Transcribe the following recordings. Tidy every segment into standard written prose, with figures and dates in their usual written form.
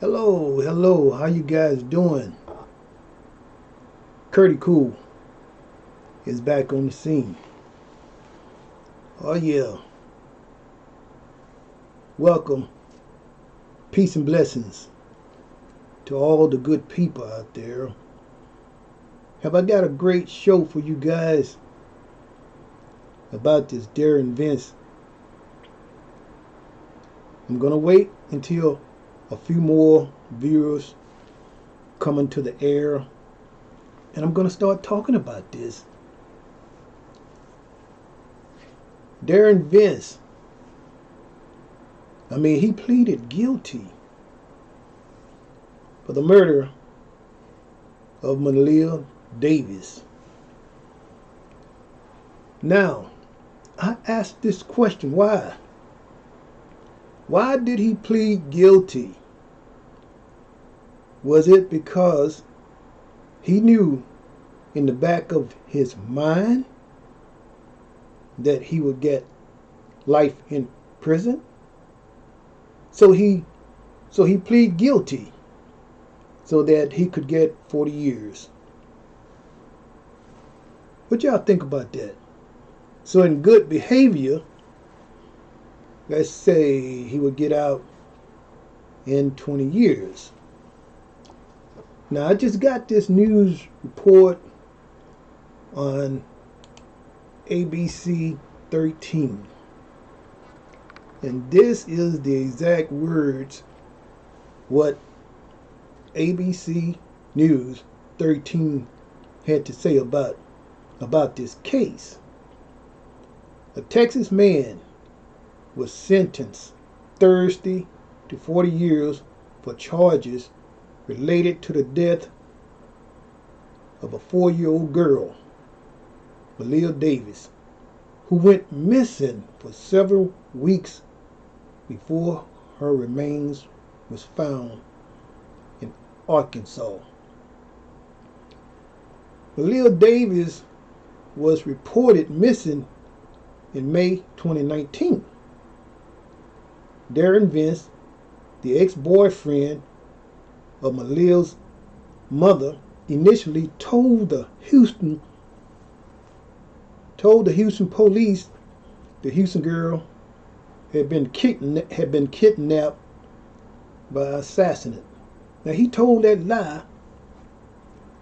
Hello, how you guys doing? Curdy Cool is back on the scene. Oh yeah, welcome, peace and blessings to all the good people out there. Have I got a great show for you guys about this Derion Vence. I'm gonna wait until a few more viewers come into the air, and I'm gonna start talking about this. Derion Vence, he pleaded guilty for the murder of Maleah Davis. Now, I asked this question, why? Why did he plead guilty? Was it because he knew in the back of his mind that he would get life in prison? So he pleaded guilty so that he could get 40 years. What y'all think about that? So in good behavior, let's say he would get out in 20 years. Now, I just got this news report on ABC 13. And this is the exact words what ABC News 13 had to say about this case. A Texas man was sentenced Thursday to 40 years for charges related to the death of a 4-year-old girl, Maleah Davis, who went missing for several weeks before her remains was found in Arkansas. Maleah Davis was reported missing in May 2019. Derion Vence, the ex-boyfriend of Maleah's mother, initially told the Houston police the Houston girl had been kidnapped by an assassinate. Now, he told that lie,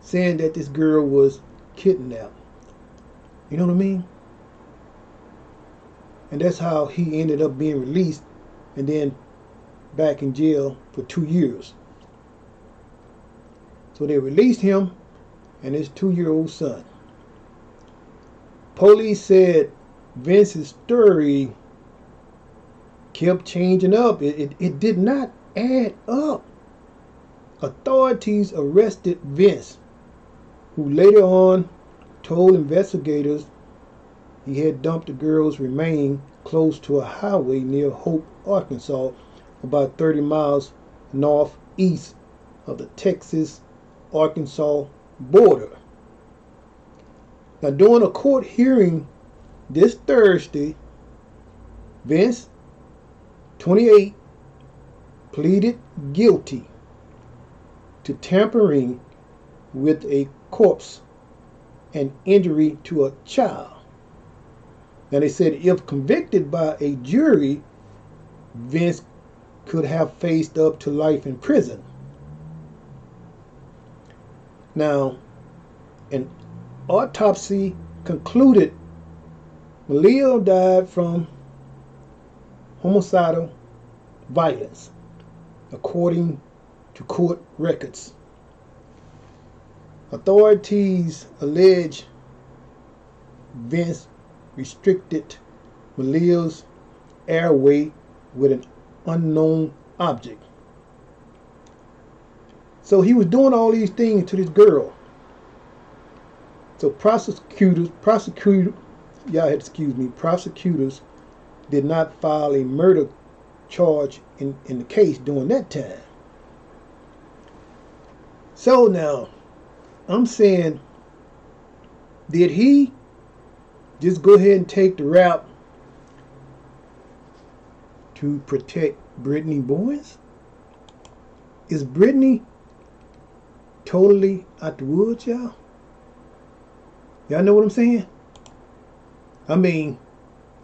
saying that this girl was kidnapped. You know what I mean? And that's how he ended up being released and then back in jail for 2 years. So they released him and his 2-year-old son. Police said Vence's story kept changing up. It did not add up. Authorities arrested Vence, who later on told investigators he had dumped the girl's remains close to a highway near Hope, Arkansas, about 30 miles northeast of the Texas-Arkansas border. Now, during a court hearing this Thursday, Vence, 28, pleaded guilty to tampering with a corpse and injury to a child. Now, they said if convicted by a jury, Vence could have faced up to life in prison. Now, an autopsy concluded Maleah died from homicidal violence, according to court records. Authorities allege Vence restricted Maleah's airway with an unknown object. So he was doing all these things to this girl. So prosecutors did not file a murder charge in the case during that time. So now, I'm saying, did he just go ahead and take the rap to protect Brittany Boyens? Is Brittany totally out the woods, y'all? Y'all know what I'm saying? I mean,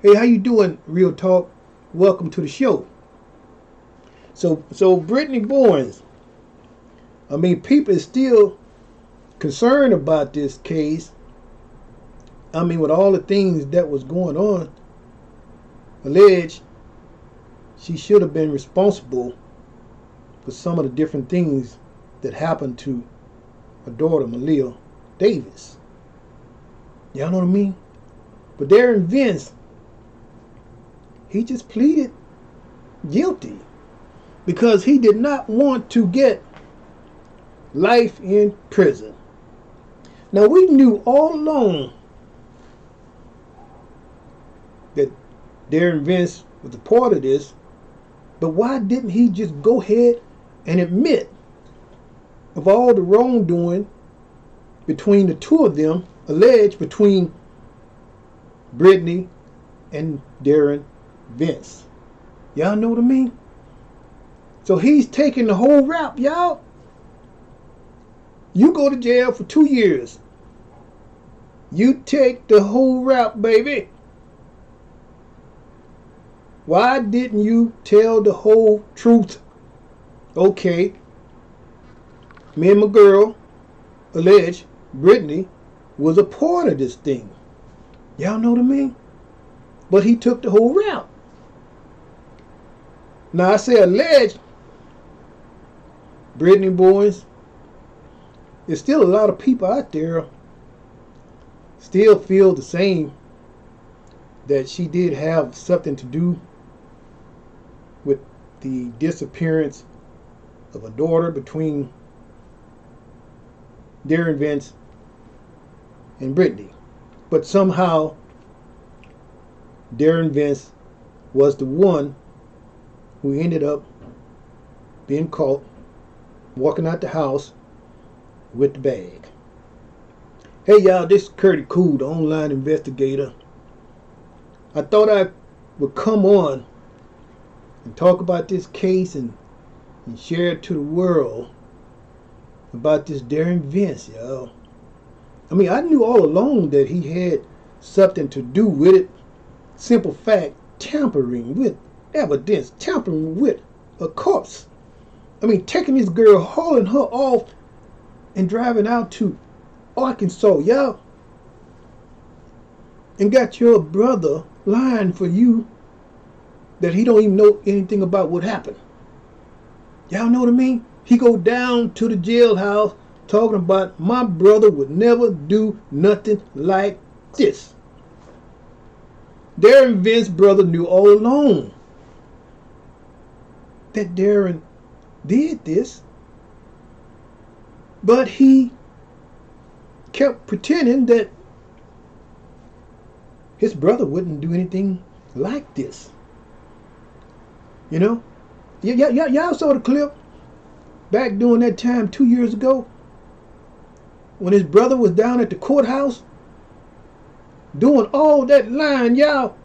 hey, how you doing, Real Talk? Welcome to the show. So Brittany Bowens, I mean, people is still concerned about this case. I mean, with all the things that was going on, alleged she should have been responsible for some of the different things that happened to her daughter, Maleah Davis. Y'all know what I mean? But Derion Vence, he just pleaded guilty because he did not want to get life in prison. Now, we knew all along that Derion Vence was a part of this, but why didn't he just go ahead and admit of all the wrongdoing between the two of them, alleged between Brittany and Derion Vence? Y'all know what I mean? So he's taking the whole rap, y'all. You go to jail for 2 years. You take the whole rap, baby. Why didn't you tell the whole truth? Okay, me and my girl, alleged Brittany, was a part of this thing. Y'all know what I mean? But he took the whole rap. Now I say alleged, Brittany Bowens, there's still a lot of people out there still feel the same, that she did have something to do with the disappearance of a daughter between Derion Vence and Brittany. But somehow Derion Vence was the one who ended up being caught walking out the house with the bag. Hey y'all, this is CURTIEECOOL, the online investigator. I thought I would come on and talk about this case and share it to the world about this Derion Vence, y'all. I mean, I knew all along that he had something to do with it. Simple fact, tampering with evidence, tampering with a corpse. I mean, taking this girl, hauling her off and driving out to Arkansas, y'all. And got your brother lying for you that he don't even know anything about what happened. Y'all know what I mean? He go down to the jailhouse talking about my brother would never do nothing like this. Derion Vence's brother knew all along that Derion did this, but he kept pretending that his brother wouldn't do anything like this. You know? Y'all saw the clip back during that time 2 years ago when his brother was down at the courthouse doing all that lying, y'all,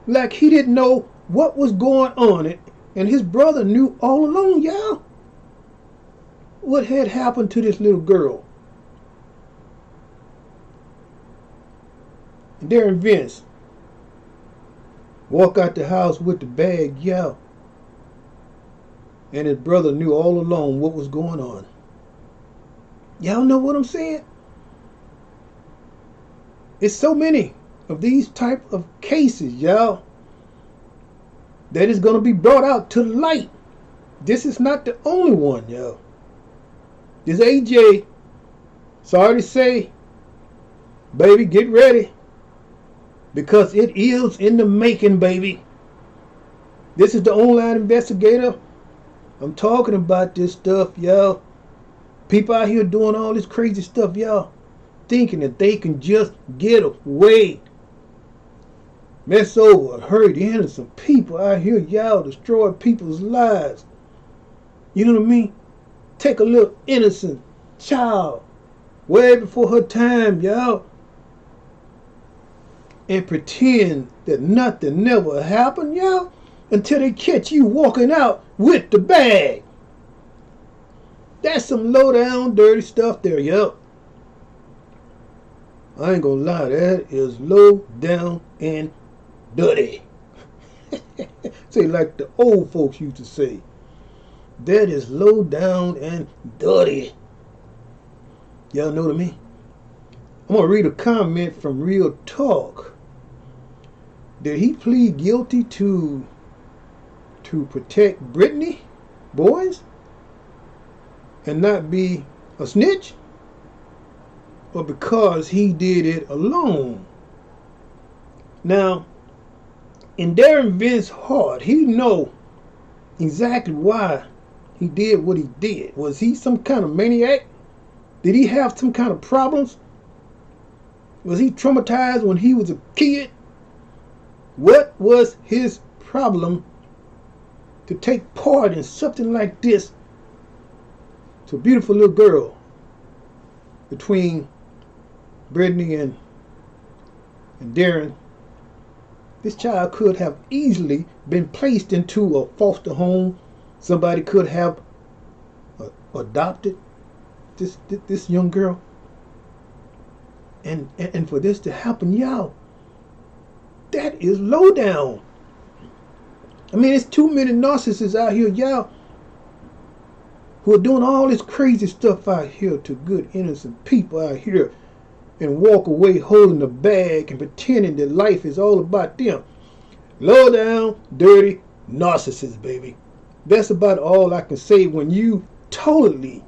like he didn't know what was going on. And his brother knew all along, y'all, what had happened to this little girl. And Derion Vence walk out the house with the bag, y'all. And his brother knew all along what was going on. Y'all know what I'm saying? It's so many of these type of cases, y'all, that is going to be brought out to the light. This is not the only one, y'all. This AJ, sorry to say, baby, get ready. Because it is in the making, baby. This is the online investigator. I'm talking about this stuff, y'all. People out here doing all this crazy stuff, y'all, thinking that they can just get away. Mess over, hurt innocent people out here, y'all, destroy people's lives. You know what I mean? Take a little innocent child way before her time, y'all, and pretend that nothing never happened, y'all, until they catch you walking out with the bag. That's some low down dirty stuff there, yup. I ain't gonna lie, that is low down and dirty. Say like the old folks used to say. That is low down and dirty. Y'all know what I mean? I'm gonna read a comment from Real Talk. Did he plead guilty to protect Brittany boys and not be a snitch? Or because he did it alone? Now, in Derion Vence's heart, he know exactly why he did what he did. Was he some kind of maniac? Did he have some kind of problems? Was he traumatized when he was a kid? What was his problem to take part in something like this to a beautiful little girl between Brittany and Derion? This child could have easily been placed into a foster home. Somebody could have adopted this young girl. And for this to happen, y'all, that is low down. I mean, it's too many narcissists out here, y'all, who are doing all this crazy stuff out here to good, innocent people out here, and walk away holding the bag and pretending that life is all about them. Low down, dirty narcissists, baby. That's about all I can say when you totally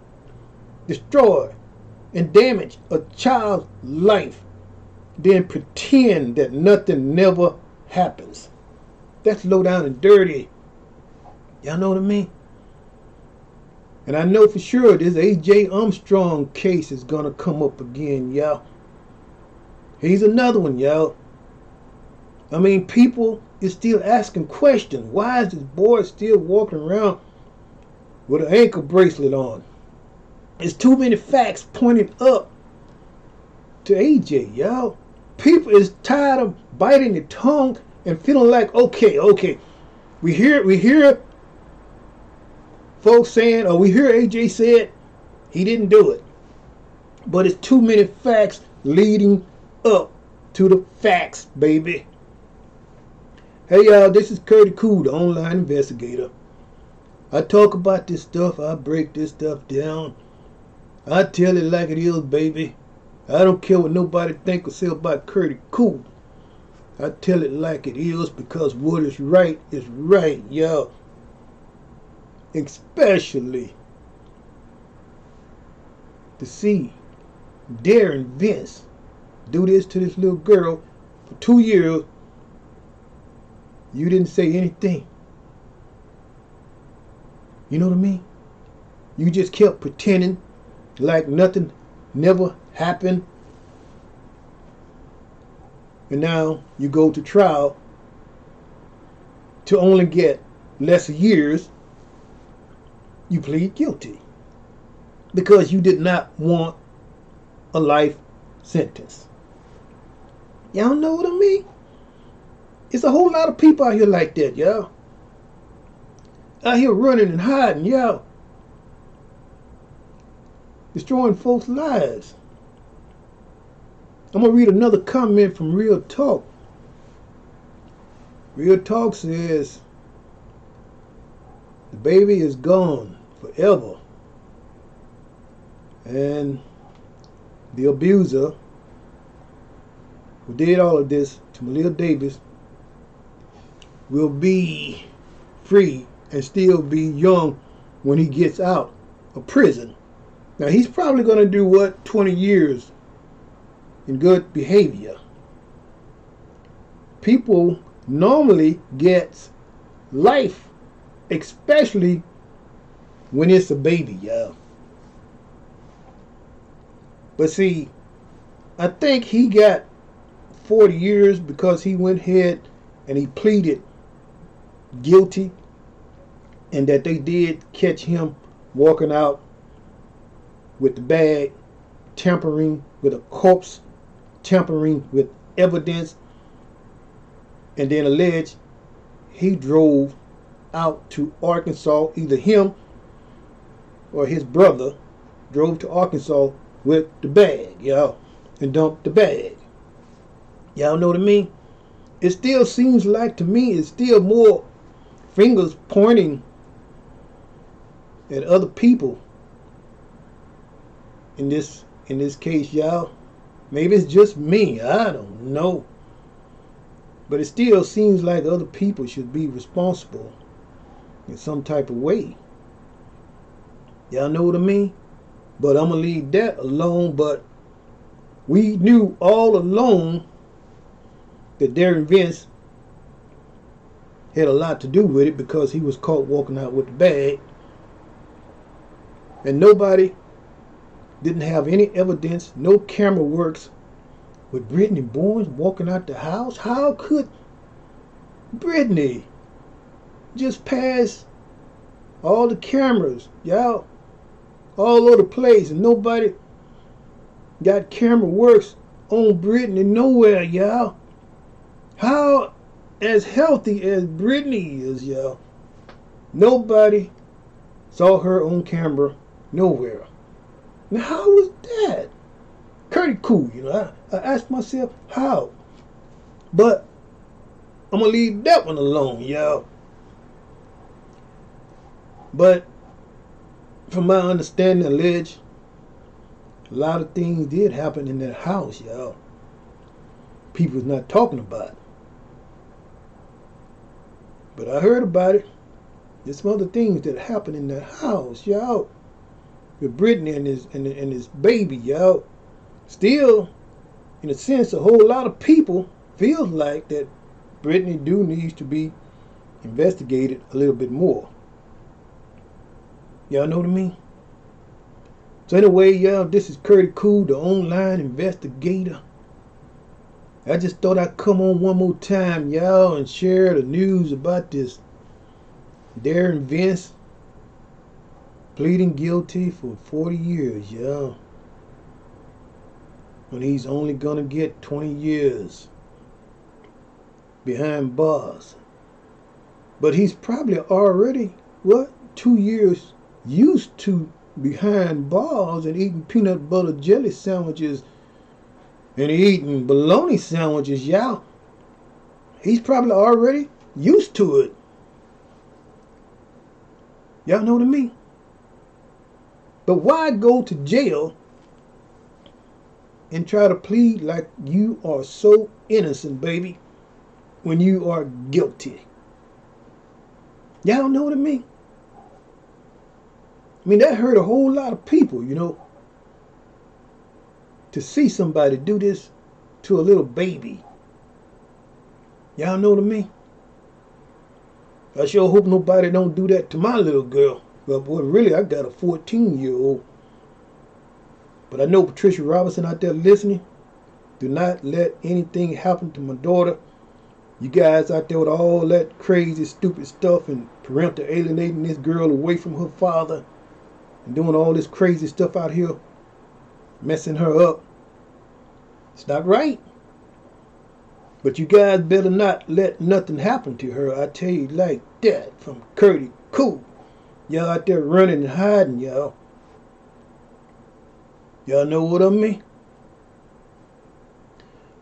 destroy and damage a child's life, then pretend that nothing never happens. That's low down and dirty. Y'all know what I mean? And I know for sure this A.J. Armstrong case is gonna come up again, y'all. He's another one, y'all. I mean, people is still asking questions. Why is this boy still walking around with an ankle bracelet on? There's too many facts pointing up to AJ, y'all. People is tired of biting their tongue and feeling like, okay, we hear folks saying, or we hear AJ said he didn't do it. But it's too many facts leading up to the facts, baby. Hey y'all, this is CURTIEECOOL, the online investigator. I talk about this stuff, I break this stuff down. I tell it like it is, baby. I don't care what nobody think or say about CURTIEECOOL. I tell it like it is because what is right, y'all. Especially to see Derion Vence do this to this little girl for 2 years. You didn't say anything. You know what I mean? You just kept pretending like nothing never happened. And now you go to trial to only get less years. You plead guilty because you did not want a life sentence. Y'all know what I mean? It's a whole lot of people out here like that, y'all. Out here running and hiding, y'all. Destroying folks' lives. I'm going to read another comment from Real Talk. Real Talk says, the baby is gone forever. And the abuser who did all of this to Maleah Davis will be free and still be young when he gets out of prison. Now he's probably going to do what? 20 years in good behavior. People normally get life, especially when it's a baby, y'all. But see, I think he got 40 years because he went ahead and he pleaded guilty, and that they did catch him walking out with the bag, tampering with a corpse, tampering with evidence, and then alleged he drove out to Arkansas, either him or his brother drove to Arkansas with the bag, y'all, and dumped the bag. Y'all know what I mean? It still seems like to me it's still more fingers pointing at other people in this case, y'all. Maybe it's just me, I don't know. But it still seems like other people should be responsible in some type of way. Y'all know what I mean? But I'm going to leave that alone. But we knew all along that Derion Vence had a lot to do with it because he was caught walking out with the bag. And nobody didn't have any evidence, no camera works with Brittany Bourne walking out the house. How could Brittany just pass all the cameras, y'all, all over the place, and nobody got camera works on Brittany nowhere, y'all? How, as healthy as Brittany is, y'all, nobody saw her on camera nowhere. Now, how was that? Curtie cool, you know. I asked myself, how? But I'm going to leave that one alone, y'all. But from my understanding, alleged, a lot of things did happen in that house, y'all. People's not talking about it. But I heard about it. There's some other things that happened in that house, y'all. With Brittany and his baby, y'all. Still, in a sense, a whole lot of people feel like that Brittany needs to be investigated a little bit more. Y'all know what I mean? So anyway, y'all, this is Curtie Cool, the online investigator. I just thought I'd come on one more time, y'all, and share the news about this Derion Vence pleading guilty for 40 years, y'all. When he's only gonna get 20 years behind bars. But he's probably already, 2 years used to behind bars and eating peanut butter jelly sandwiches and eating bologna sandwiches, y'all. He's probably already used to it. Y'all know what I mean? But why go to jail and try to plead like you are so innocent, baby, when you are guilty? Y'all know what I mean? I mean, that hurt a whole lot of people, you know, to see somebody do this to a little baby. Y'all know what I mean? I sure hope nobody don't do that to my little girl. Well, boy, really, I got a 14-year-old. But I know Patricia Robinson out there listening. Do not let anything happen to my daughter. You guys out there with all that crazy, stupid stuff and parental alienating this girl away from her father and doing all this crazy stuff out here, messing her up. It's not right. But you guys better not let nothing happen to her. I tell you like that from Curtie Cool. Y'all out there running and hiding, y'all. Y'all know what I mean?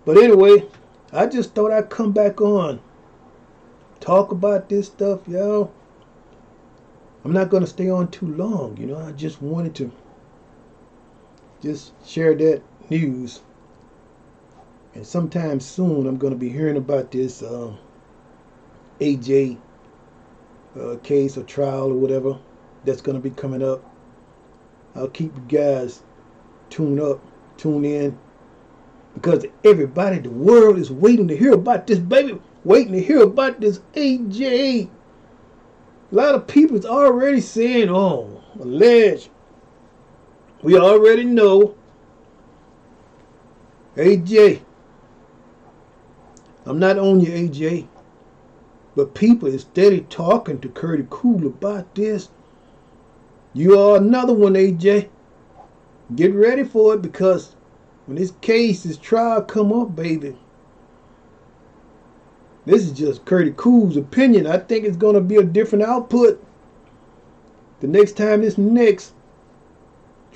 But anyway, I just thought I'd come back on, talk about this stuff, y'all. I'm not going to stay on too long, you know. I just wanted to just share that news. And sometime soon I'm going to be hearing about this AJ case or trial or whatever that's going to be coming up. I'll keep you guys tuned in, because everybody in the world is waiting to hear about this baby, waiting to hear about this AJ. A lot of people is already saying, oh, alleged. We already know AJ. I'm not on you, AJ. But people is steady talking to Curtie Cool about this. You are another one, AJ. Get ready for it, because when this trial come up, baby, this is just Curtie Cool's opinion. I think it's going to be a different output the next time this next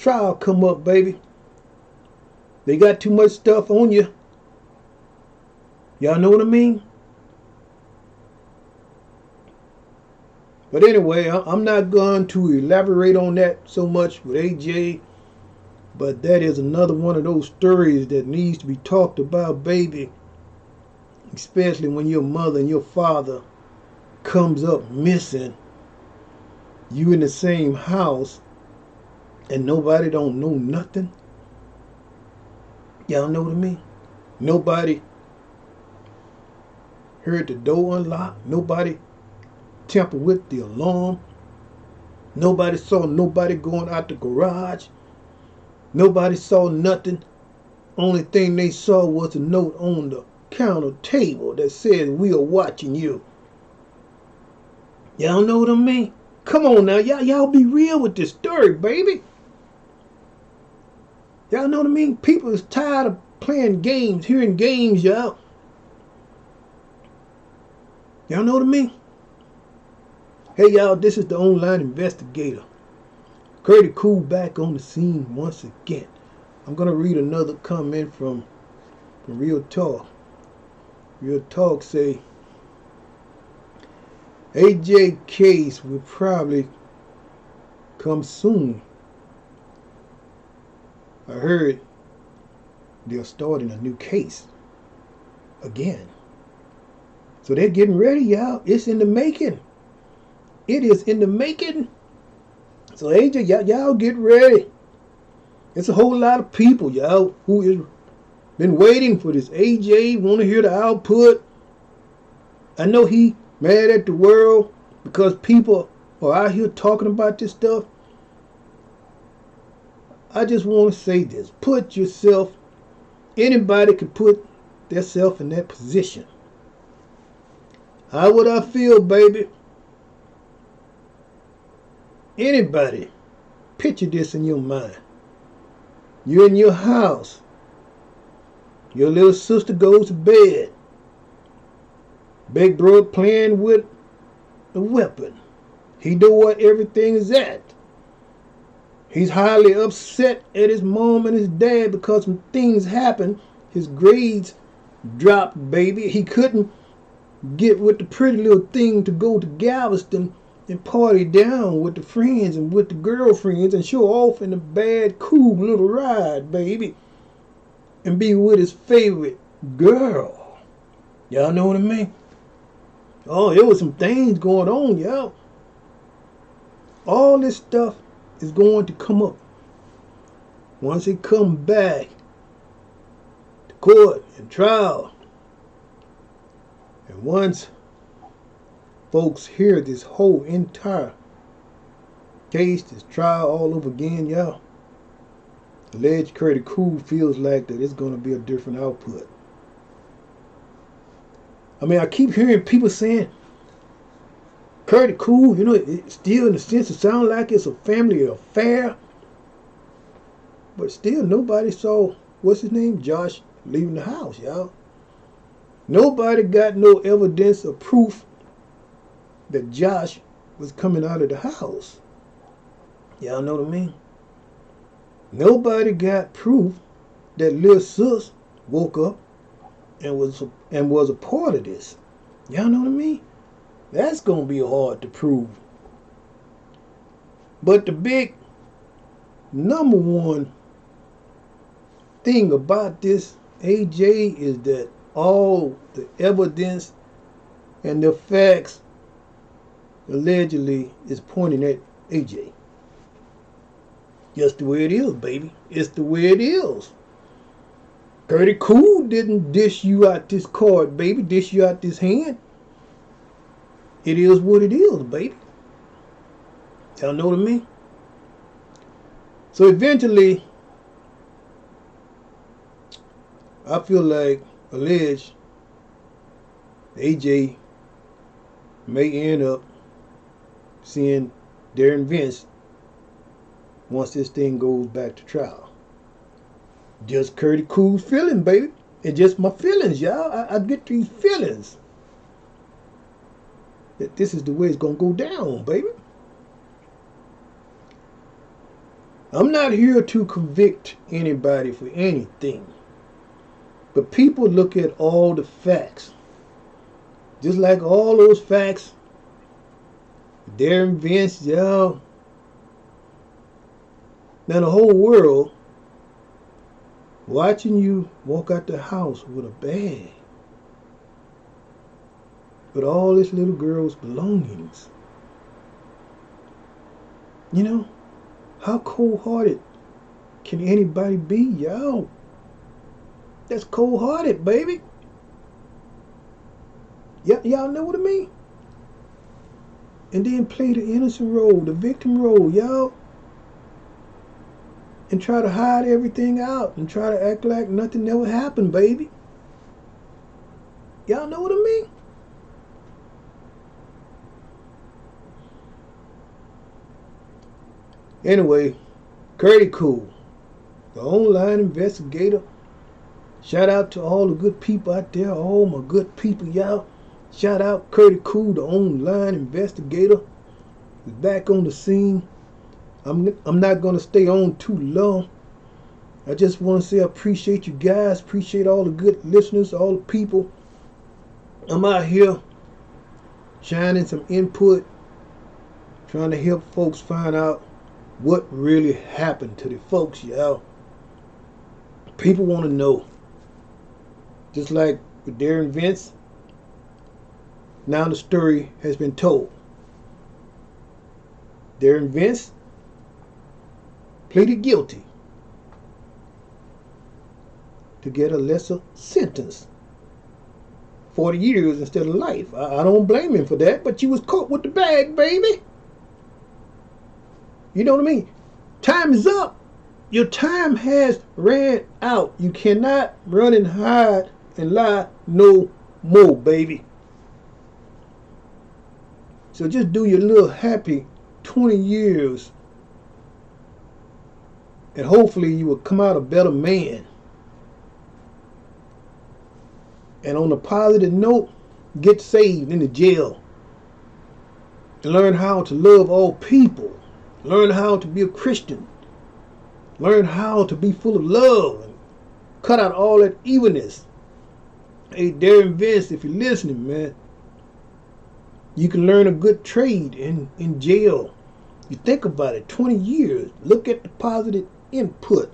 trial come up, baby. They got too much stuff on you. Y'all know what I mean? But anyway, I'm not going to elaborate on that so much with AJ. But that is another one of those stories that needs to be talked about, baby. Especially when your mother and your father comes up missing. You in the same house and nobody don't know nothing. Y'all know what I mean? Nobody heard the door unlock. Nobody tampered with the alarm. Nobody saw nobody going out the garage. Nobody saw nothing. Only thing they saw was a note on the counter table that said, "We are watching you." Y'all know what I mean? Come on now, y'all be real with this story, baby. Y'all know what I mean? People is tired of playing games, hearing games, y'all. Y'all know what I mean? Hey, y'all, this is the online investigator. Curtie Cool back on the scene once again. I'm going to read another comment from Real Talk. Real Talk say, AJ case will probably come soon. I heard they're starting a new case again. So they're getting ready, y'all. It's in the making. It is in the making. So AJ, y'all get ready. It's a whole lot of people, y'all, who is been waiting for this. AJ want to hear the output. I know he mad at the world because people are out here talking about this stuff. I just want to say this. Put yourself, anybody can put themselves in that position. How would I feel, baby? Anybody, picture this in your mind. You're in your house. Your little sister goes to bed. Big bro playing with a weapon. He know what everything is at. He's highly upset at his mom and his dad because when things happen, his grades dropped, baby. He couldn't get with the pretty little thing to go to Galveston and party down with the friends and with the girlfriends and show off in a bad, cool little ride, baby. And be with his favorite girl. Y'all know what I mean? Oh, there was some things going on, y'all. All this stuff is going to come up. Once it come back to court and trial. And once folks hear this whole entire case, this trial all over again, y'all, alleged Curtie Cool feels like that it's going to be a different output. I mean, I keep hearing people saying, Curtie Cool, you know, it still in a sense it sounds like it's a family affair. But still nobody saw, what's his name, Josh, leaving the house, y'all. Nobody got no evidence or proof that Josh was coming out of the house. Y'all know what I mean? Nobody got proof that Lil Sus woke up and was a part of this. Y'all know what I mean? That's gonna be hard to prove. But the big number one thing about this AJ is that all the evidence and the facts allegedly is pointing at AJ. Just the way it is, baby. It's the way it is. Curtie Cool didn't dish you out this card, baby. Dish you out this hand. It is what it is, baby. Y'all know what I mean? So eventually, I feel like alleged AJ may end up seeing Derion Vence once this thing goes back to trial. Just Curtie Cool's feeling, baby. It's just my feelings, y'all. I get these feelings that this is the way it's gonna go down, baby. I'm not here to convict anybody for anything. But people look at all the facts. Just like all those facts, Derion Vence, y'all. Now the whole world watching you walk out the house with a bag with all this little girl's belongings. You know, how cold-hearted can anybody be, y'all? That's cold-hearted, baby. Y'all know what I mean? And then play the innocent role, the victim role, y'all. And try to hide everything out and try to act like nothing ever happened, baby. Y'all know what I mean? Anyway, CURTIEECOOL, the online investigator. Shout out to all the good people out there, all my good people, y'all. Shout out CURTIEECOOL, the online investigator, is back on the scene. I'm not going to stay on too long. I just want to say I appreciate you guys, appreciate all the good listeners, all the people. I'm out here shining some input, trying to help folks find out what really happened to the folks, y'all. People want to know. Just like with Derion Vence, now the story has been told. Derion Vence pleaded guilty to get a lesser sentence, 40 years instead of life. I don't blame him for that, but you was caught with the bag, baby. You know what I mean? Time is up. Your time has ran out. You cannot run and hide and lie no more, baby. So just do your little happy 20 years and hopefully you will come out a better man. And on a positive note, get saved in the jail and learn how to love all people. Learn how to be a Christian. Learn how to be full of love and cut out all that evilness. Hey, Derion Vence, if you're listening, man, you can learn a good trade in jail. You think about it, 20 years. Look at the positive input.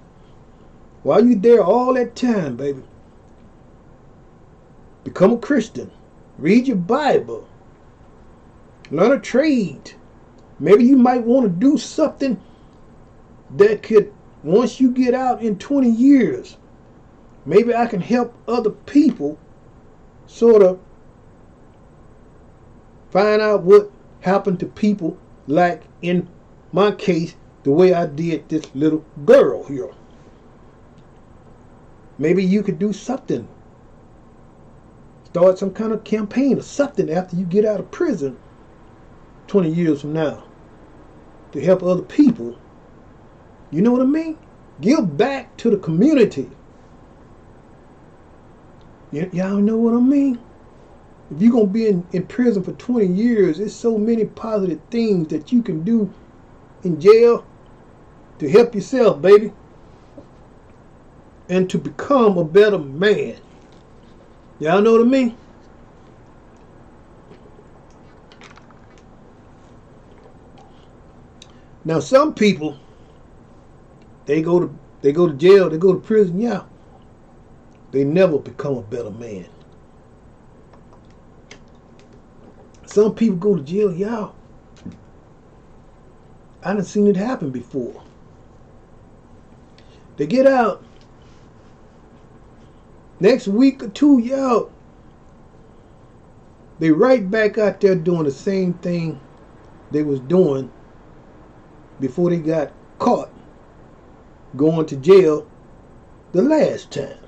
While you're there all that time, baby, become a Christian. Read your Bible. Learn a trade. Maybe you might want to do something that could, once you get out in 20 years, maybe I can help other people sort of find out what happened to people, like in my case, the way I did this little girl here. Maybe you could do something. Start some kind of campaign or something after you get out of prison 20 years from now to help other people. You know what I mean? Give back to the community. Y'all know what I mean? If you're going to be in prison for 20 years, there's so many positive things that you can do in jail to help yourself, baby. And to become a better man. Y'all know what I mean? Now some people, they go to jail, they go to prison, yeah. They never become a better man. Some people go to jail, y'all. I done seen it happen before. They get out. Next week or two, y'all, they right back out there doing the same thing they was doing before they got caught going to jail the last time.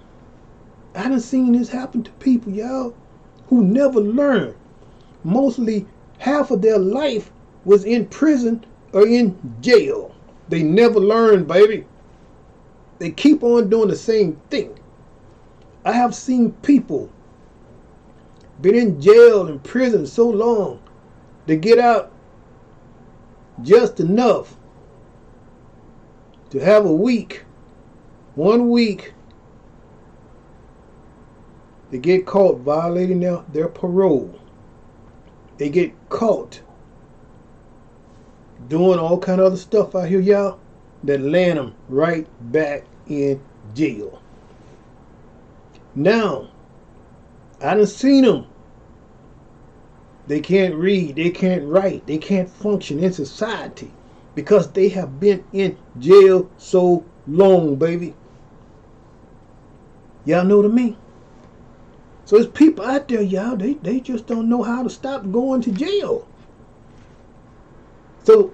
I done seen this happen to people, y'all, who never learned. Mostly half of their life was in prison or in jail. They never learned, baby. They keep on doing the same thing. I have seen people been in jail and prison so long, they get out just enough to have a week, 1 week, they get caught violating their parole. They get caught doing all kind of other stuff out here, y'all, that land them right back in jail. Now, I done seen them. They can't read, they can't write, they can't function in society because they have been in jail so long, baby. Y'all know what I mean? So there's people out there, y'all, they just don't know how to stop going to jail. So,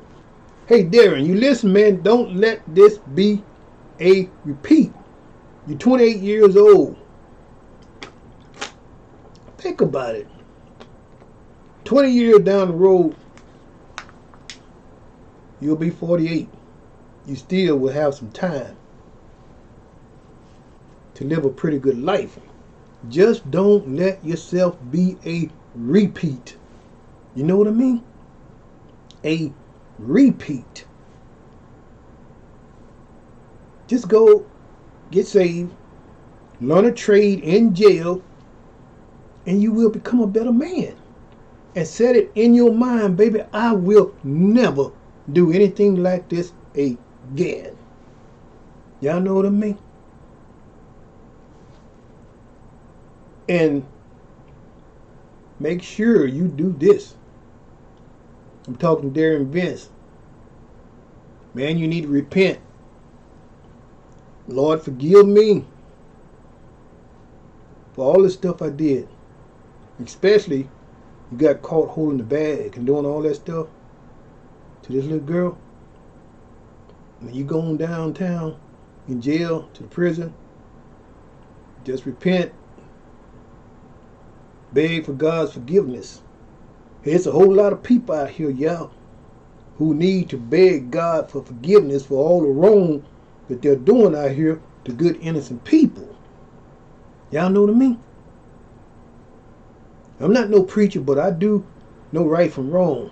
hey, Derion, you listen, man, don't let this be a repeat. You're 28 years old. Think about it. 20 years down the road, you'll be 48. You still will have some time to live a pretty good life. Just don't let yourself be a repeat. You know what I mean? A repeat. Just go get saved, learn a trade in jail, and you will become a better man. And set it in your mind, baby, I will never do anything like this again. Y'all know what I mean? And make sure you do this. I'm talking to Derion Vence. Man, you need to repent. Lord, forgive me for all the stuff I did. Especially, you got caught holding the bag and doing all that stuff to this little girl. When you going downtown in jail to the prison, just repent. Beg for God's forgiveness. There's a whole lot of people out here, y'all, who need to beg God for forgiveness for all the wrong that they're doing out here to good, innocent people. Y'all know what I mean? I'm not no preacher, but I do know right from wrong.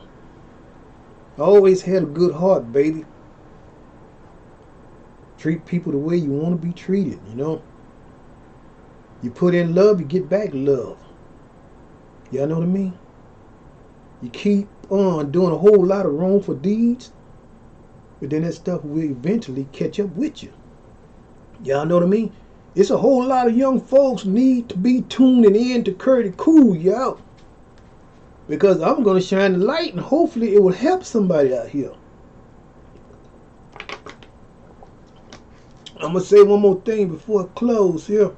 I always had a good heart, baby. Treat people the way you want to be treated, you know. You put in love, you get back love. Y'all know what I mean? You keep on doing a whole lot of wrongful deeds, but then that stuff will eventually catch up with you. Y'all know what I mean? It's a whole lot of young folks need to be tuning in to Curtis Cool, y'all. Because I'm going to shine the light and hopefully it will help somebody out here. I'm going to say one more thing before I close here.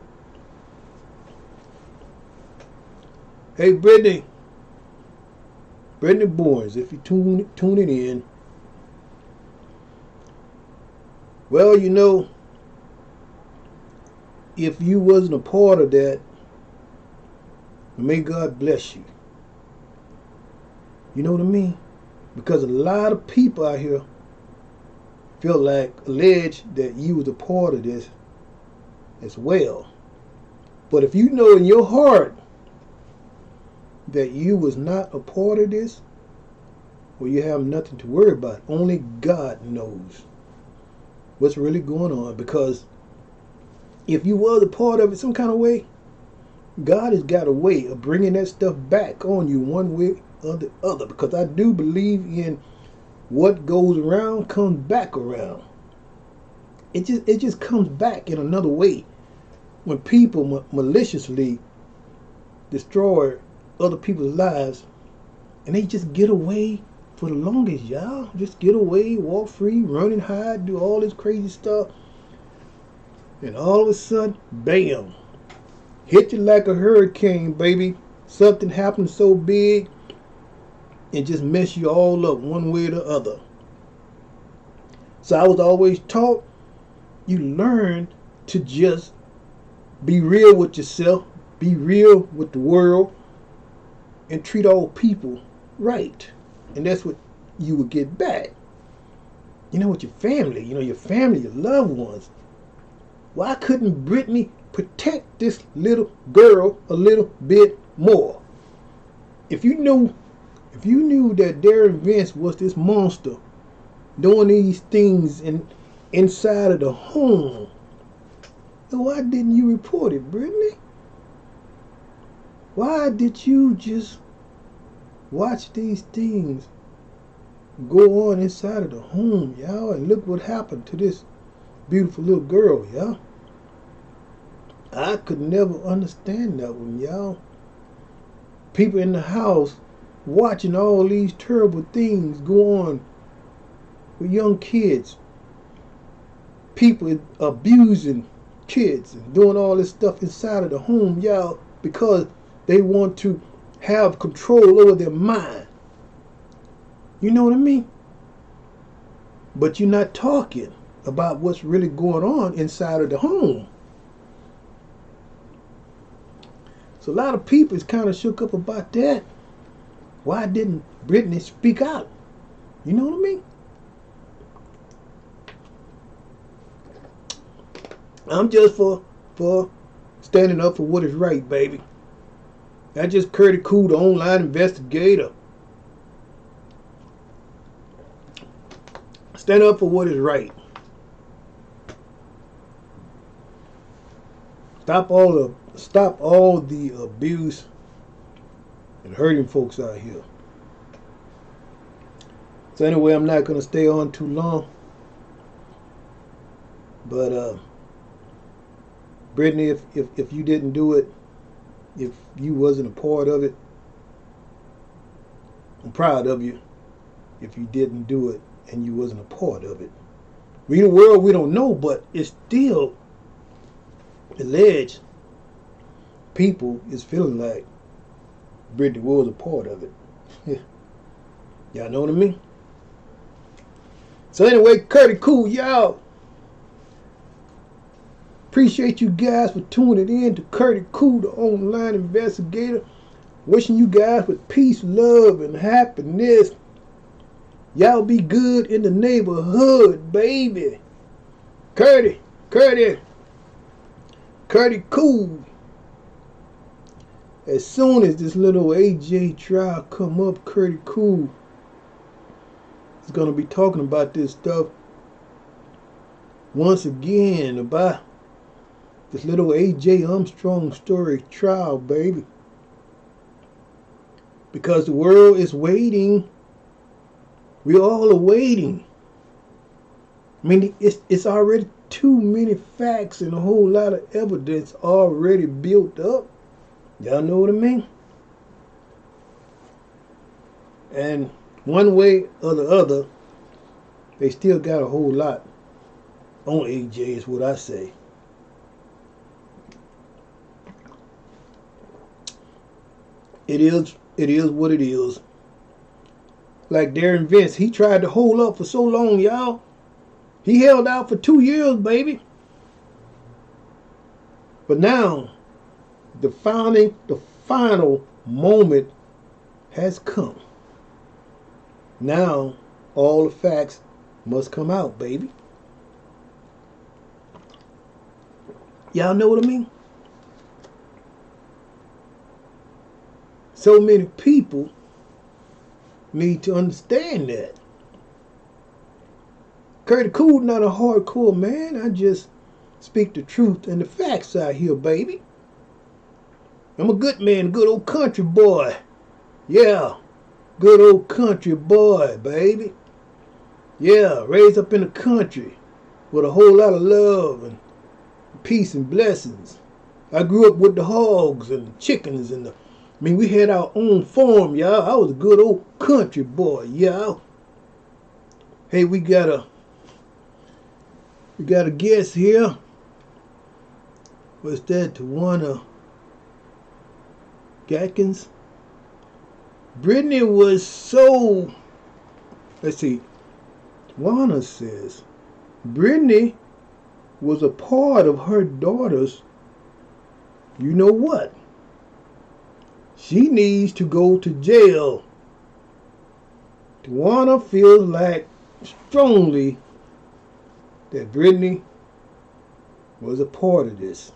Hey, Brittany Bournes, if you tuning in. Well, you know, if you wasn't a part of that, may God bless you. You know what I mean? Because a lot of people out here feel like, alleged that you was a part of this as well. But if you know in your heart that you was not a part of this, well, you have nothing to worry about. Only God knows what's really going on. Because if you was a part of it some kind of way, God has got a way of bringing that stuff back on you one way or the other. Because I do believe in what goes around comes back around. It just comes back in another way when people maliciously destroy other people's lives, and they just get away for the longest, y'all. Just get away, walk free, run and hide, do all this crazy stuff, and all of a sudden, bam, hit you like a hurricane, baby. Something happens so big and just mess you all up one way or the other. So I was always taught, you learn to just be real with yourself, be real with the world, and treat all people right. And that's what you would get back. You know, with your family, your family, your loved ones. Why couldn't Brittany protect this little girl a little bit more? If you knew that Derion Vence was this monster doing these things and inside of the home. So why didn't you report it, Brittany? Why did you just watch these things go on inside of the home, y'all? And look what happened to this beautiful little girl, y'all. I could never understand that one, y'all. People in the house watching all these terrible things go on with young kids. People abusing kids and doing all this stuff inside of the home, y'all, because they want to have control over their mind. You know what I mean? But you're not talking about what's really going on inside of the home. So a lot of people is kind of shook up about that. Why didn't Brittany speak out? You know what I mean? I'm just for standing up for what is right, baby. That's just CURTIEECOOL, the online investigator. Stand up for what is right. Stop all the abuse and hurting folks out here. So anyway, I'm not going to stay on too long. But Brittany, if you didn't do it, if you wasn't a part of it, I'm proud of you. If you didn't do it and you wasn't a part of it. We in the world, we don't know, but it's still alleged people is feeling like Brittany was a part of it. Y'all know what I mean? So anyway, CURTIEECOOL, y'all. Appreciate you guys for tuning in to CURTIEECOOL, the online investigator. Wishing you guys with peace, love, and happiness. Y'all be good in the neighborhood, baby. CURTIEECOOL. As soon as this little AJ trial come up, CURTIEECOOL is going to be talking about this stuff once again, about this little AJ Armstrong story trial, baby. Because the world is waiting. We all are waiting. I mean, it's already too many facts and a whole lot of evidence already built up. Y'all know what I mean? And one way or the other, they still got a whole lot on AJ, is what I say. It is what it is. Like Derion Vence, he tried to hold up for so long, y'all. He held out for 2 years, baby. But now, the final moment has come. Now, all the facts must come out, baby. Y'all know what I mean? So many people need to understand that. CURTIEECOOL not a hardcore man. I just speak the truth and the facts out here, baby. I'm a good man, good old country boy. Yeah, good old country boy, baby. Yeah, raised up in the country with a whole lot of love and peace and blessings. I grew up with the hogs and the chickens and we had our own farm, y'all. I was a good old country boy, y'all. Hey, we got a guest here. What's that? Tawana Gatkins. Brittany was so, let's see. Tawana says Brittany was a part of her daughter's, you know what? She needs to go to jail. Tawana feels like strongly that Brittany was a part of this.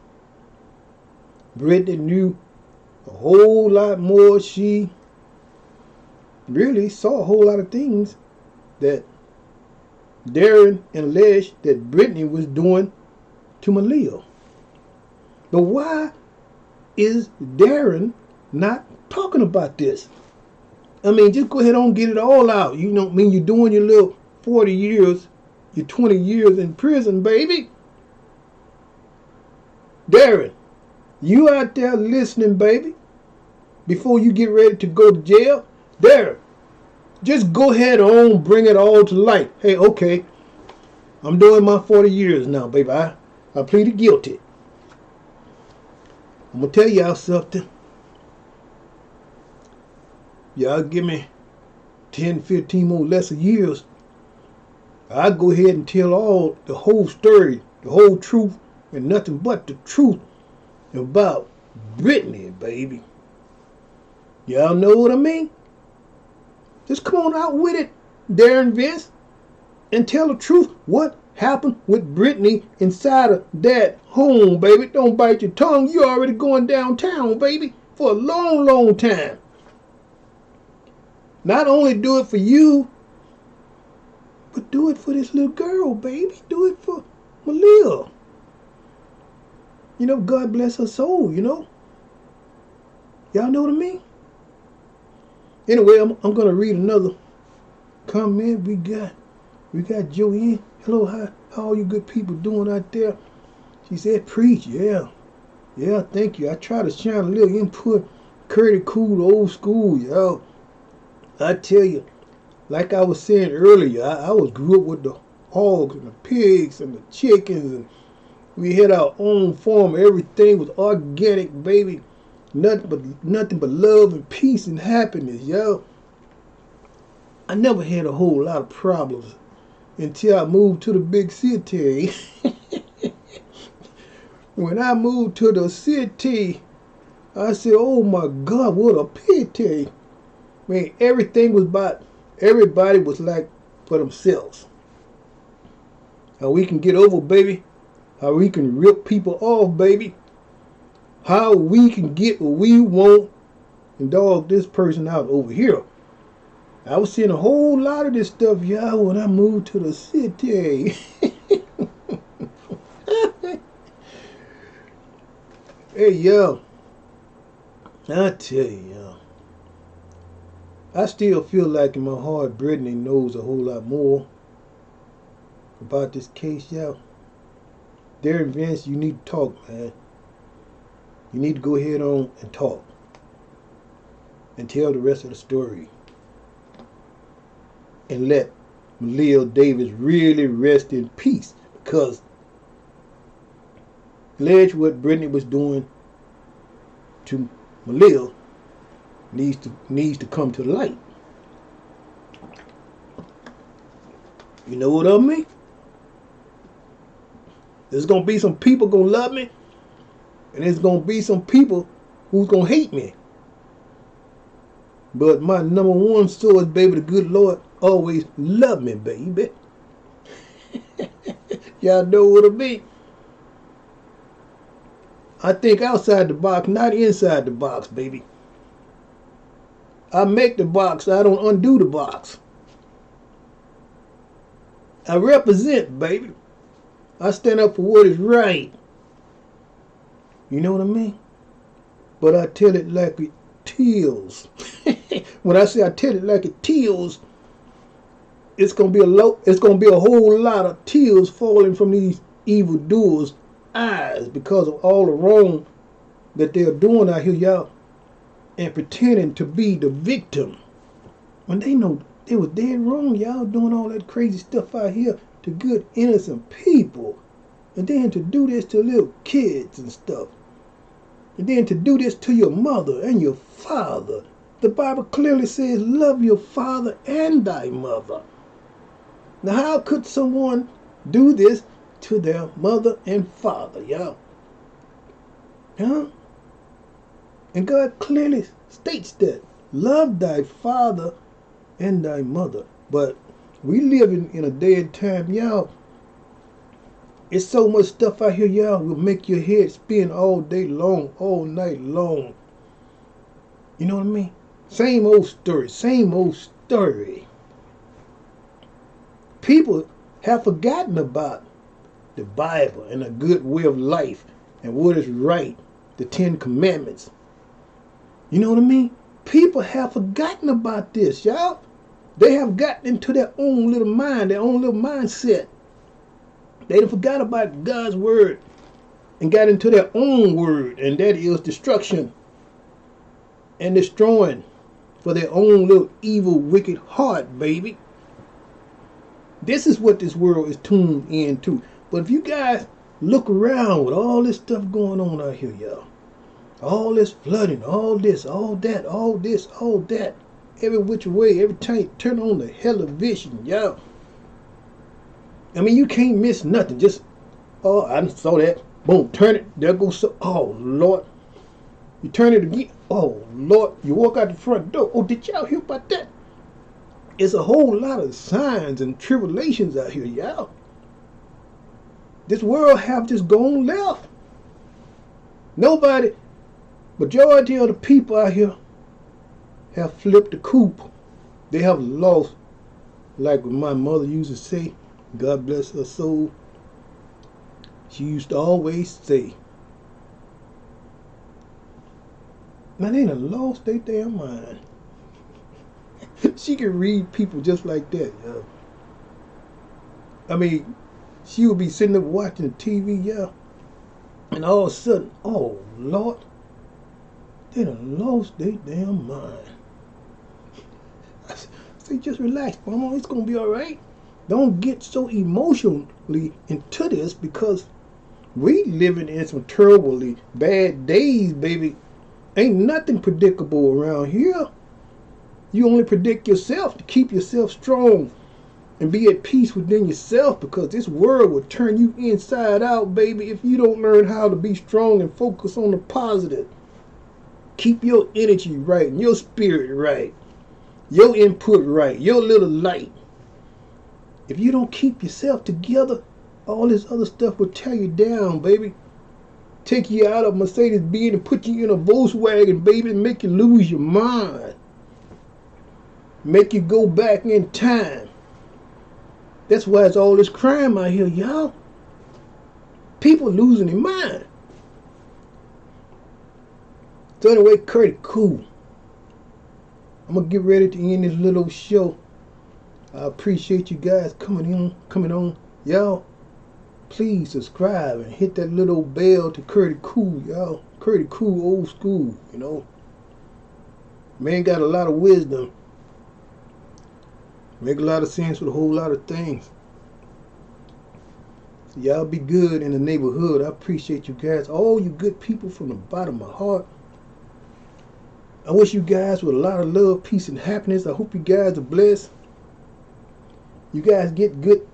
Brittany knew a whole lot more. She really saw a whole lot of things that Derion alleged that Brittany was doing to Maleah. But why is Derion not talking about this? I mean, just go ahead and get it all out. You know, I mean, you're doing your little 40 years, your 20 years in prison, baby. Derion, you out there listening, baby, before you get ready to go to jail? Derion, just go ahead on, bring it all to light. Hey, okay, I'm doing my 40 years now, baby. I pleaded guilty. I'm going to tell y'all something. Y'all give me 10, 15 more lesser years. I'll go ahead and tell the whole story, the whole truth, and nothing but the truth about Brittany, baby. Y'all know what I mean? Just come on out with it, Derion Vence, and tell the truth. What happened with Brittany inside of that home, baby? Don't bite your tongue. You already going downtown, baby, for a long, long time. Not only do it for you, but do it for this little girl, baby. Do it for Maleah. You know, God bless her soul, you know. Y'all know what I mean? Anyway, I'm going to read another comment we got. We got Joanne. Hello, how are you good people doing out there? She said, preach, yeah. Yeah, thank you. I try to shine a little input. Curdy cool, old school, y'all. I tell you, like I was saying earlier, I grew up with the hogs and the pigs and the chickens, and we had our own farm. Everything was organic, baby. Nothing but love and peace and happiness, yo. I never had a whole lot of problems until I moved to the big city. When I moved to the city, I said, oh my God, what a pity. I mean, everybody was like for themselves. How we can get over, baby. How we can rip people off, baby. How we can get what we want and dog this person out over here. I was seeing a whole lot of this stuff, y'all, when I moved to the city. Hey, yo. I tell you, y'all. I still feel like in my heart Brittany knows a whole lot more about this case, y'all. Derion Vence, you need to talk, man. You need to go ahead on and talk. And tell the rest of the story. And let Maleah Davis really rest in peace. Because alleged what Brittany was doing to Maleah needs to come to the light. You know what I mean? There's gonna be some people gonna love me, and there's gonna be some people who's gonna hate me. But my number one source, baby, the good Lord always love me, baby. Y'all know what I mean? I think outside the box, not inside the box, baby. I make the box, I don't undo the box. I represent, baby. I stand up for what is right. You know what I mean? But I tell it like it tills. When I say I tell it like it tills, it's gonna be a whole lot of tears falling from these evildoers' eyes because of all the wrong that they're doing out here, y'all, and pretending to be the victim when they know they was dead wrong, y'all, doing all that crazy stuff out here to good innocent people, and then to do this to little kids and stuff, and then to do this to your mother and your father. The Bible clearly says, love your father and thy mother. Now, how could someone do this to their mother and father, y'all? Huh? And God clearly states that. Love thy father and thy mother. But we live in a day and time, y'all. It's so much stuff out here, y'all, will make your head spin all day long, all night long. You know what I mean? Same old story, same old story. People have forgotten about the Bible and a good way of life and what is right, the 10 Commandments. You know what I mean? People have forgotten about this, y'all. They have gotten into their own little mind, their own little mindset. They forgot about God's word and got into their own word, and that is destruction and destroying for their own little evil, wicked heart, baby. This is what this world is tuned into. But if you guys look around with all this stuff going on out here, y'all, all this flooding, all this, all that, all this, all that, every which way, every time you turn on the television, y'all. I mean, you can't miss nothing. Just, oh, I saw that. Boom, turn it. There goes, oh, Lord. You turn it again. Oh, Lord. You walk out the front door. Oh, did y'all hear about that? It's a whole lot of signs and tribulations out here, y'all. This world have just gone left. Nobody, majority of the people out here have flipped the coop. They have lost, like my mother used to say, God bless her soul. She used to always say, man, they done lost their damn mind. She can read people just like that, yo. I mean, she would be sitting up watching the TV, yo, and all of a sudden, oh, Lord, they done lost their damn mind. I say, just relax, Mama, it's going to be all right. Don't get so emotionally into this, because we living in some terribly bad days, baby. Ain't nothing predictable around here. You only predict yourself to keep yourself strong and be at peace within yourself, because this world will turn you inside out, baby, if you don't learn how to be strong and focus on the positive. Keep your energy right and your spirit right, your input right, your little light. If you don't keep yourself together, all this other stuff will tear you down, baby. Take you out of Mercedes-Benz and put you in a Volkswagen, baby, and make you lose your mind. Make you go back in time. That's why it's all this crime out here, y'all. People losing their mind. So anyway, CURTIEECOOL. I'm going to get ready to end this little show. I appreciate you guys coming on. Y'all, please subscribe and hit that little bell to CURTIEECOOL, y'all. CURTIEECOOL old school, you know. Man got a lot of wisdom. Make a lot of sense with a whole lot of things. So y'all be good in the neighborhood. I appreciate you guys. All you good people from the bottom of my heart. I wish you guys with a lot of love, peace, and happiness. I hope you guys are blessed. You guys get good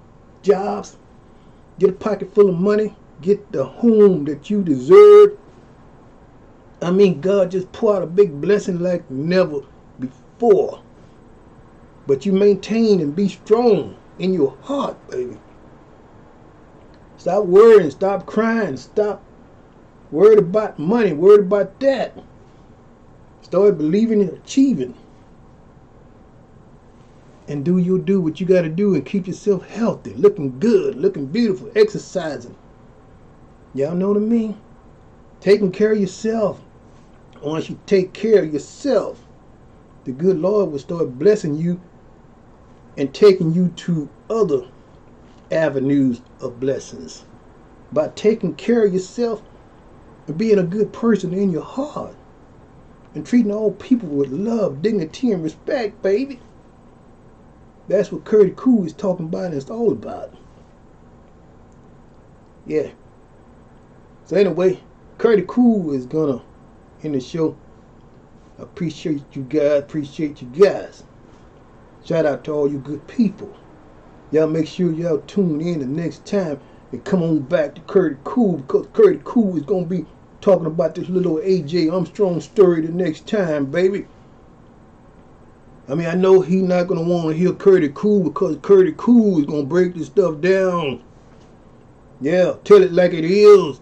jobs. Get a pocket full of money. Get the home that you deserve. I mean, God just pour out a big blessing like never before. But you maintain and be strong in your heart, baby. Stop worrying. Stop crying. Stop worried about money. Worried about that. Start believing and achieving. And do what you got to do and keep yourself healthy. Looking good. Looking beautiful. Exercising. Y'all know what I mean? Taking care of yourself. Once you take care of yourself, the good Lord will start blessing you and taking you to other avenues of blessings. By taking care of yourself and being a good person in your heart. And treating all people with love, dignity, and respect, baby. That's what CURTIEECOOL is talking about and it's all about. Yeah. So anyway, CURTIEECOOL is gonna end the show. I appreciate you guys. Shout out to all you good people. Y'all make sure y'all tune in the next time and come on back to CURTIEECOOL, because CURTIEECOOL is gonna be talking about this little AJ Armstrong story the next time, baby. I mean, I know he's not going to want to hear CURTIEECOOL, because CURTIEECOOL is going to break this stuff down. Yeah, tell it like it is.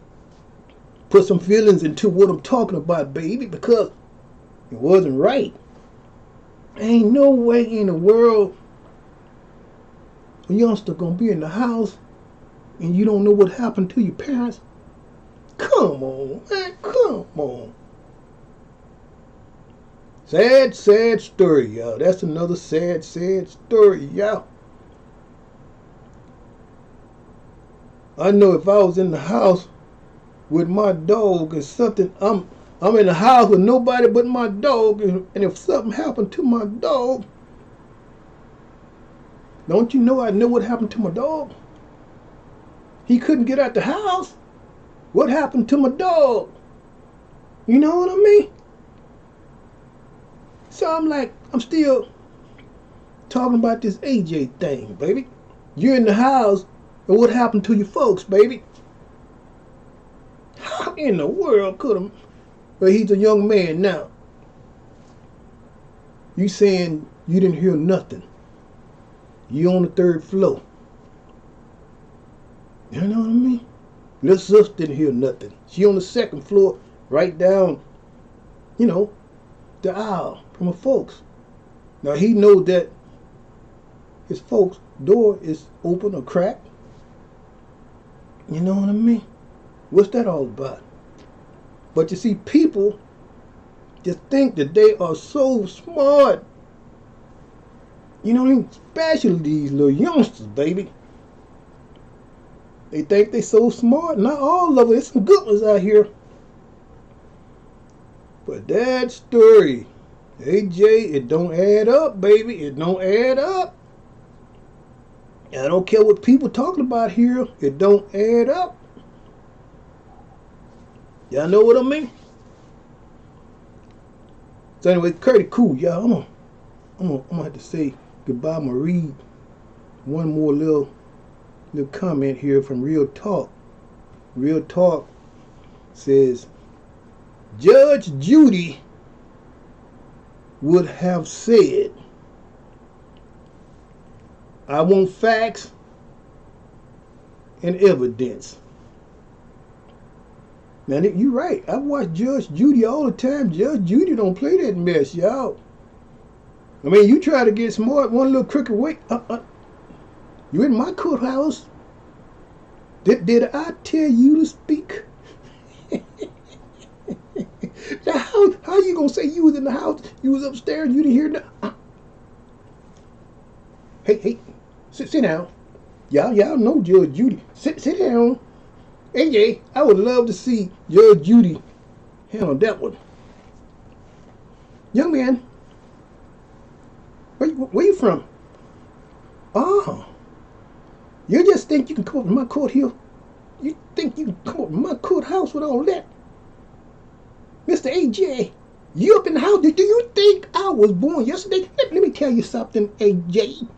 Put some feelings into what I'm talking about, baby, because it wasn't right. Ain't no way in the world a youngster gonna be in the house and you don't know what happened to your parents? Come on, man, come on. Sad, sad story, y'all. That's another sad, sad story, y'all. I know if I was in the house with my dog or something, I'm in the house with nobody but my dog, and if something happened to my dog, don't you know I know what happened to my dog? He couldn't get out the house. What happened to my dog? You know what I mean? So I'm still talking about this AJ thing, baby. You're in the house, and what happened to your folks, baby? How in the world could him? Well, he's a young man now. You saying you didn't hear nothing. You on the 3rd floor. You know what I mean? Little sister didn't hear nothing. She on the 2nd floor, right down, the aisle from her folks. Now he knows that his folks' door is open or cracked. You know what I mean? What's that all about? But you see, people just think that they are so smart. You know what I mean? Especially these little youngsters, baby. They think they so smart. Not all of them. There's some good ones out here. But that story, AJ, it don't add up, baby. It don't add up. I don't care what people talking about here. It don't add up. Y'all know what I mean? So anyway, Curdy Cool, y'all. I'm gonna have to say goodbye. I'm gonna read one more little comment here from Real Talk. Real Talk says, Judge Judy would have said, I want facts and evidence. Now, you're right. I watch Judge Judy all the time. Judge Judy don't play that mess, y'all. I mean, you try to get smart one little crooked way. You in my courthouse. Did I tell you to speak? Now, how you going to say you was in the house, you was upstairs, you didn't hear nothing? Hey, sit down. Y'all know Judge Judy. Sit down. AJ, I would love to see Judge Judy handle that one. Young man, where you from? Oh, you just think you can come up to my court here? You think you can come up to my courthouse with all that? Mr. AJ, you up in the house? Do you think I was born yesterday? Let me tell you something, AJ.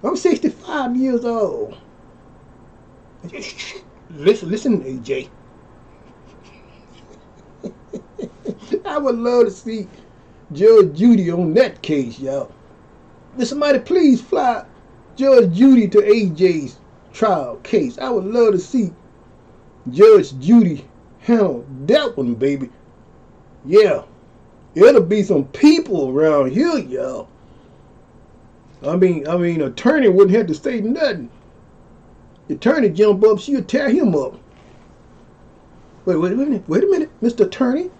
I'm 65 years old. Listen, AJ. I would love to see Judge Judy on that case, y'all. Will somebody please fly Judge Judy to AJ's trial case? I would love to see Judge Judy handle that one, baby. Yeah. It'll be some people around here, y'all. I mean, attorney wouldn't have to say nothing. The attorney jump up, she'll tear him up. Wait a minute, Mr. Attorney.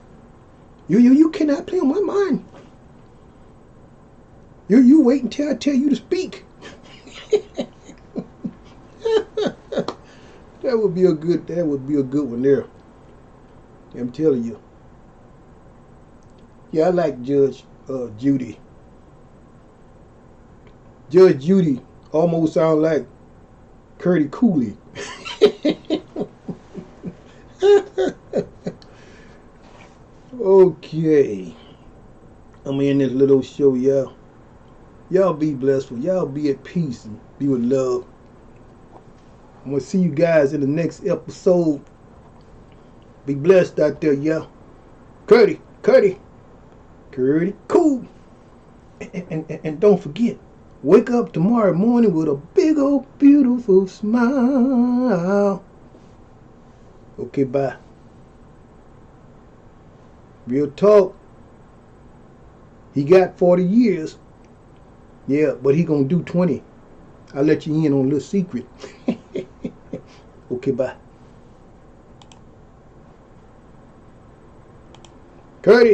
You cannot play on my mind. You wait until I tell you to speak. That would be a good one there. I'm telling you. Yeah, I like Judge Judy. Judge Judy almost sounds like CURTIEECOOL'S. Okay. I'm in this little show, y'all. Y'all be blessed. Y'all be at peace and be with love. I'm going to see you guys in the next episode. Be blessed out there, y'all. Curdy, cool. And don't forget, wake up tomorrow morning with a big old beautiful smile. Okay, bye. Real talk. He got 40 years. Yeah, but he gonna do 20. I'll let you in on a little secret. Okay, bye. Curtis.